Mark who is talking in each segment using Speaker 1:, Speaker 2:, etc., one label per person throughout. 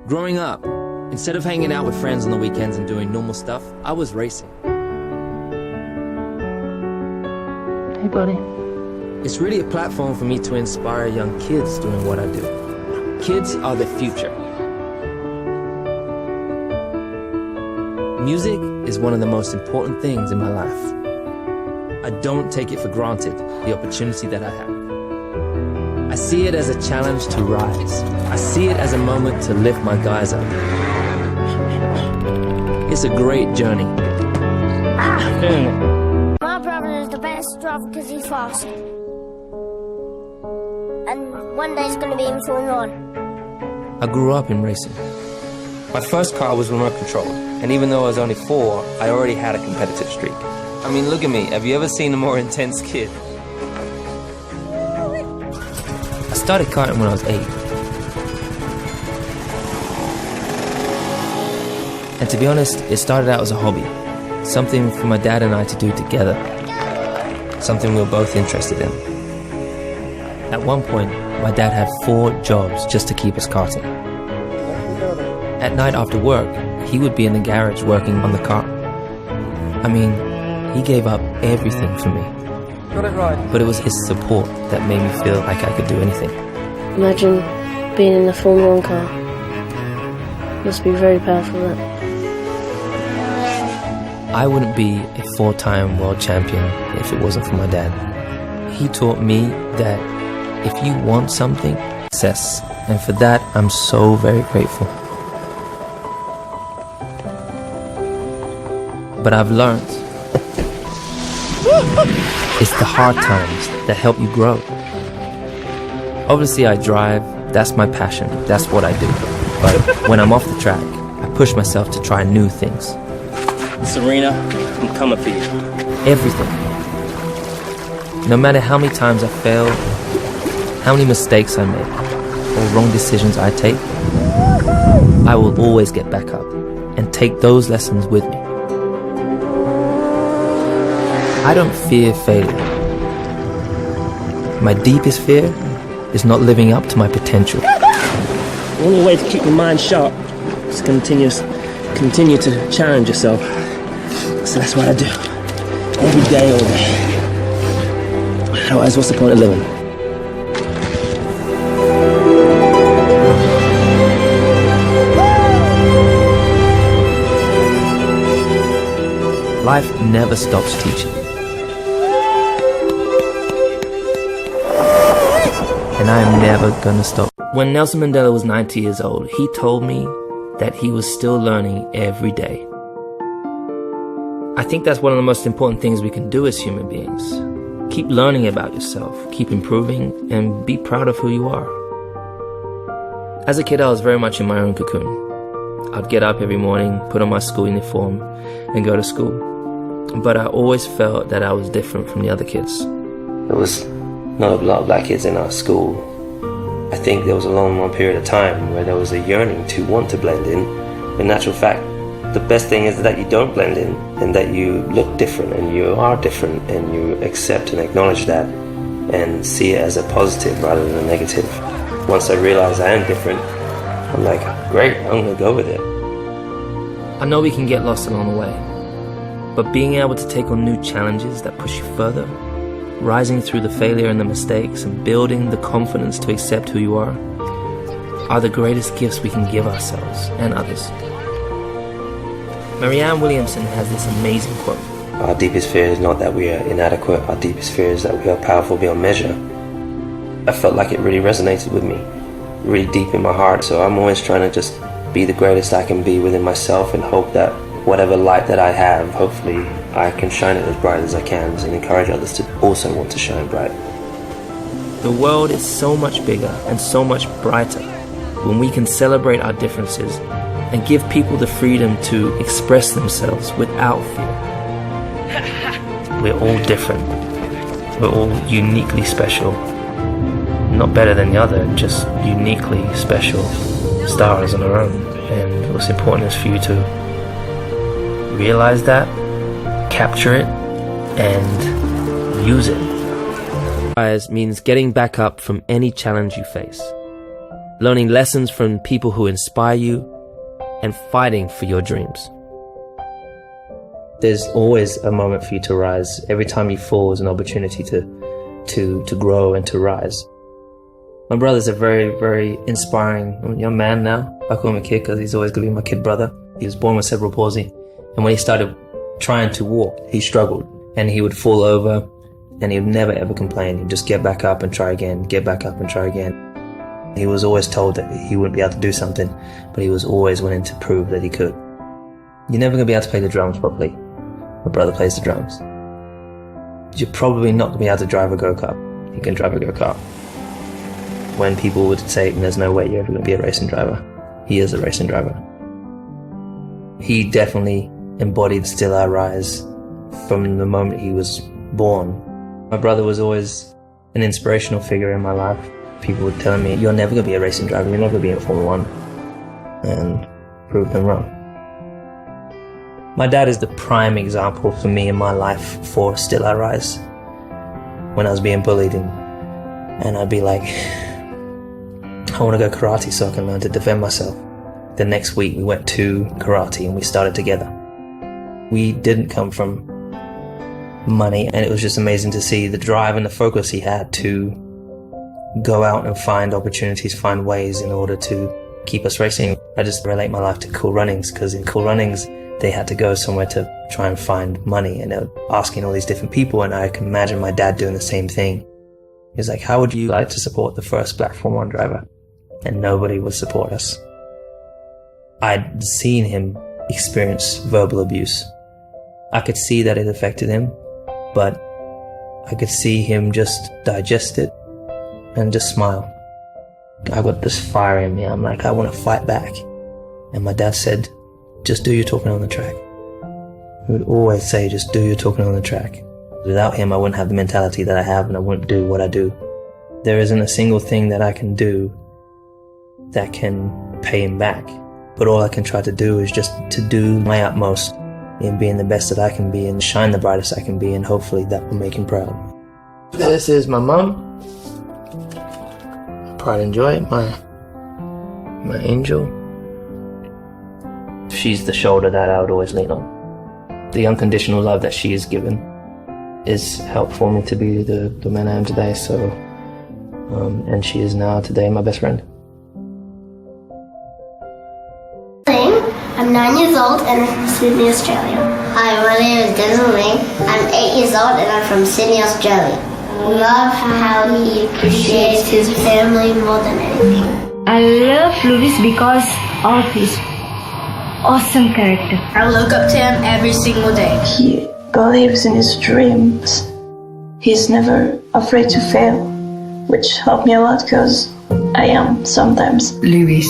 Speaker 1: Growing up, instead of hanging out with friends on the weekends and doing normal stuff, I was racing.
Speaker 2: Hey, buddy.
Speaker 1: It's really a platform for me to inspire young kids doing what I do. Kids are the future. Music is one of the most important things in my life. I don't take it for granted, the opportunity that I have. I see it as a challenge to rise. I see it as a moment to lift my guys up. It's a great journey.
Speaker 3: My brother is the best driver because he's fast. And one day it's going to be in Formula 1.
Speaker 1: I grew up in racing. My first car was remote control, and even though I was only 4, I already had a competitive streak. I mean, look at me. Have you ever seen a more intense kid? I started karting when I was 8. And to be honest, it started out as a hobby. Something for my dad and I to do together. Something we were both interested in. At one point, my dad had 4 jobs just to keep us karting. At night after work, he would be in the garage working on the car. I mean, he gave up everything for me.
Speaker 2: Got it right.
Speaker 1: But it was his support that made me feel like I could do anything.
Speaker 4: Imagine being in a Formula 1 car. Must be very powerful, that.
Speaker 1: I wouldn't be a 4-time world champion if it wasn't for my dad. He taught me that if you want something, success. And for that, I'm so very grateful. But I've learned it's the hard times that help you grow. Obviously I drive, that's my passion, that's what I do. But when I'm off the track, I push myself to try new things.
Speaker 5: Serena, I'm coming for you.
Speaker 1: Everything. No matter how many times I fail, how many mistakes I make, or wrong decisions I take, I will always get back up and take those lessons with me. I don't fear failure. My deepest fear is not living up to my potential.
Speaker 5: The only way to keep your mind sharp is to continue to challenge yourself. So that's what I do. Every day, all day. Otherwise, what's the point of living?
Speaker 1: Life never stops teaching. And I am never gonna stop. When Nelson Mandela was 90 years old, he told me that he was still learning every day. I think that's one of the most important things we can do as human beings. Keep learning about yourself, keep improving, and be proud of who you are. As a kid, I was very much in my own cocoon. I'd get up every morning, put on my school uniform, and go to school. But I always felt that I was different from the other kids.
Speaker 6: There was not a lot of black kids in our school. I think there was a long period of time where there was a yearning to want to blend in. In actual fact, the best thing is that you don't blend in and that you look different and you are different and you accept and acknowledge that and see it as a positive rather than a negative. Once I realize I am different, I'm like, great, I'm gonna go with it.
Speaker 1: I know we can get lost along the way, but being able to take on new challenges that push you further, rising through the failure and the mistakes and building the confidence to accept who you are the greatest gifts we can give ourselves and others. Marianne Williamson has this amazing quote.
Speaker 6: Our deepest fear is not that we are inadequate, our deepest fear is that we are powerful beyond measure. I felt like it really resonated with me, really deep in my heart, so I'm always trying to just be the greatest I can be within myself and hope that whatever light that I have, hopefully I can shine it as bright as I can and encourage others to also want to shine bright.
Speaker 1: The world is so much bigger and so much brighter when we can celebrate our differences and give people the freedom to express themselves without fear. We're all different. We're all uniquely special. Not better than the other, just uniquely special stars on our own. And what's important is for you to realize that, capture it, and use it. Rise means getting back up from any challenge you face. learning lessons from people who inspire you, and fighting for your dreams. There's always a moment for you to rise. Every time you fall is an opportunity to grow and to rise. My brother's a very, very inspiring young man now. I call him a kid because he's always going to be my kid brother. He was born with cerebral palsy, and when he started trying to walk, he struggled, and he would fall over, and he would never ever complain. He'd just get back up and try again, get back up and try again. He was always told that he wouldn't be able to do something, but he was always willing to prove that he could. You're never going to be able to play the drums properly. My brother plays the drums. You're probably not going to be able to drive a go-kart. He can drive a go-kart. When people would say, there's no way you're ever going to be a racing driver, he is a racing driver. He definitely embodied Still I Rise from the moment he was born. My brother was always an inspirational figure in my life. People were telling me, you're never going to be a racing driver, you're never going to be in Formula 1. And proved them wrong. My dad is the prime example for me in my life for Still I Rise. When I was being bullied and I'd be like, I want to go karate so I can learn to defend myself. The next week we went to karate and we started together. We didn't come from money, and it was just amazing to see the drive and the focus he had to go out and find opportunities, find ways in order to keep us racing. I just relate my life to Cool Runnings, because in Cool Runnings they had to go somewhere to try and find money, and they were asking all these different people, and I can imagine my dad doing the same thing. He was like, how would you like to support the first black Formula 1 driver? And nobody would support us. I'd seen him experience verbal abuse. I could see that it affected him, but I could see him just digest it and just smile. I got this fire in me. I'm like, I want to fight back. And my dad said, just do your talking on the track. He would always say, just do your talking on the track. Without him, I wouldn't have the mentality that I have, and I wouldn't do what I do. There isn't a single thing that I can do that can pay him back. But all I can try to do is just to do my utmost in being the best that I can be and shine the brightest I can be, and hopefully that will make him proud. This is my mum. Pride and Joy, my angel. She's the shoulder that I would always lean on. The unconditional love that she has given is helped for me to be the man I am today. So, and she is now today my best friend.
Speaker 3: I'm 9 years old and I'm from Sydney, Australia. Hi, my name is Desiree. I'm 8 years old and I'm from Sydney, Australia. Love how he appreciates his family more than anything.
Speaker 7: I love Louis because of his awesome character.
Speaker 8: I look up to him every single day.
Speaker 9: He believes in his dreams. He's never afraid to fail, which helped me a lot because I am sometimes.
Speaker 10: Louis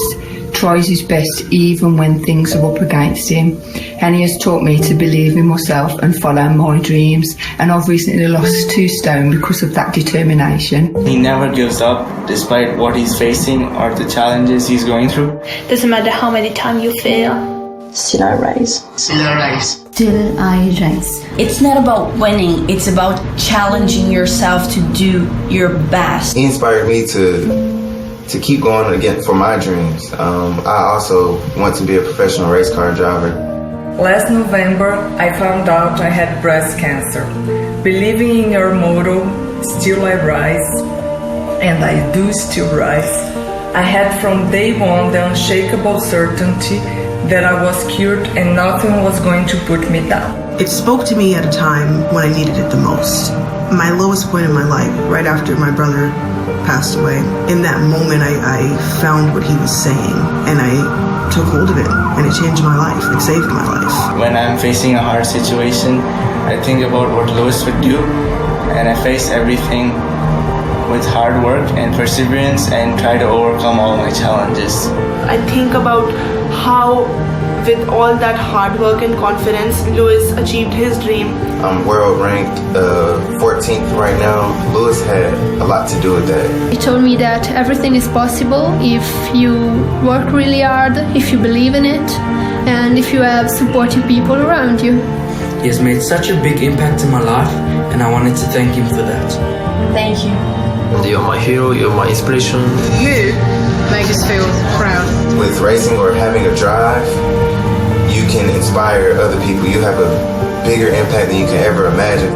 Speaker 10: tries his best even when things are up against him, and he has taught me to believe in myself and follow my dreams, and I've recently lost 2 stone because of that determination.
Speaker 11: He never gives up despite what he's facing or the challenges he's going through.
Speaker 8: Doesn't matter how many times you fail.
Speaker 9: Still I rise.
Speaker 11: Still I rise.
Speaker 7: Still I rise.
Speaker 12: It's not about winning, it's about challenging yourself to do your best.
Speaker 13: He inspired me to keep going again for my dreams. I also want to be a professional race car driver.
Speaker 14: Last November, I found out I had breast cancer. Believing in your motto, still I rise, and I do still rise. I had from day one the unshakable certainty that I was cured and nothing was going to put me down.
Speaker 15: It spoke to me at a time when I needed it the most. My lowest point in my life, right after my brother passed away. In that moment, I found what he was saying, and I took hold of it, and it changed my life. It saved my life.
Speaker 11: When I'm facing a hard situation, I think about what Louis would do, and I face everything with hard work and perseverance and try to overcome all my challenges.
Speaker 16: I think about how, with all that hard work and confidence, Louis achieved his dream.
Speaker 13: I'm world ranked 14th right now. Louis had a lot to do with that.
Speaker 17: He told me that everything is possible if you work really hard, if you believe in it, and if you have supportive people around you.
Speaker 18: He has made such a big impact in my life, and I wanted to thank him for that.
Speaker 12: Thank you.
Speaker 19: You're my hero, you're my inspiration.
Speaker 20: You
Speaker 17: make us feel proud.
Speaker 13: With racing or having a drive, you can inspire other people. You have a bigger impact than you can ever imagine.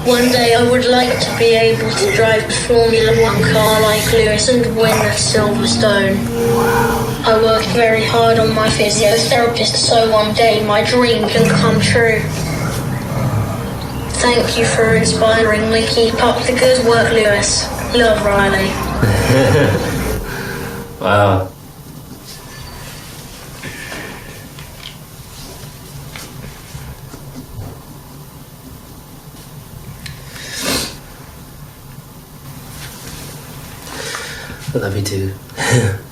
Speaker 19: One day I would like to be able to drive a Formula 1 car like Lewis and win at Silverstone. I worked very hard on my physiotherapist so one day my dream can come true. Thank you for inspiring me. Keep up the good work, Lewis. Love, Riley.
Speaker 6: Wow. I love you too.